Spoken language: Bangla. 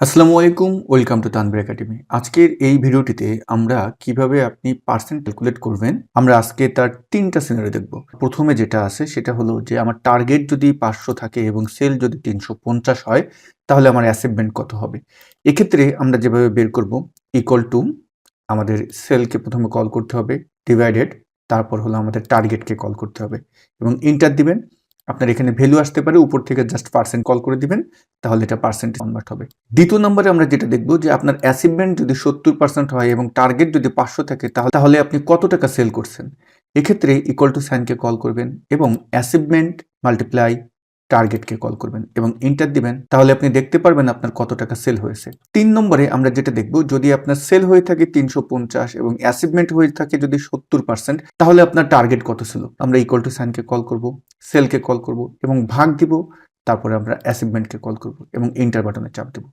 আসসালামু আলাইকুম, ওয়েলকাম টু তানভীর একাডেমি। আজকের এই ভিডিওটিতে আমরা কিভাবে আপনি পার্সেন্ট ক্যালকুলেট করবেন, আমরা আজকে তার ৩টা সিনারিও দেখব। প্রথমে যেটা আছে সেটা হলো যে আমার টার্গেট যদি ৫০০ থাকে এবং সেল যদি ৩৫০ হয়, তাহলে আমার অ্যাচিভমেন্ট কত হবে? এক্ষেত্রে আমরা যেভাবে বের করব, ইকুয়াল টু আমাদের সেলকে প্রথমে কল করতে হবে, ডিভাইডেড, তারপর হলো আমাদের টার্গেটকে কল করতে হবে এবং এন্টার দিবেন। আপনার এখানে ভ্যালু আসতে পারে, উপর থেকে জাস্ট পার্সেন্ট কল করে দিবেন, তাহলে এটা পার্সেন্টে কনভার্ট হবে। দ্বিতীয় নম্বরে আমরা যেটা দেখব যে আপনার অ্যাচিভমেন্ট যদি ৭০% হয় এবং টার্গেট যদি ৫০০ থাকে, তাহলে আপনি কত টাকা সেল করছেন। এক্ষেত্রে ইকুয়াল টু সাইনকে কল করবেন এবং অ্যাচিভমেন্ট মাল্টিপ্লাই টার্গেটকে কল করবেন এবং এন্টার দিবেন, তাহলে আপনি দেখতে পারবেন আপনার কত টাকা সেল হয়েছে। ৩ নম্বরে আমরা যেটা দেখব, যদি আপনার সেল হয়ে থাকে ৩৫০ এবং অ্যাচিভমেন্ট হয়ে থাকে যদি ৭০%, তাহলে আপনার টার্গেট কত ছিল। আমরা ইকুয়াল টু সাইনকে কল করব, সেলকে কল করব এবং ভাগ দিব, তারপরে আমরা অ্যাচিভমেন্টকে কল করব এবং এন্টার বাটনে চাপ দেব।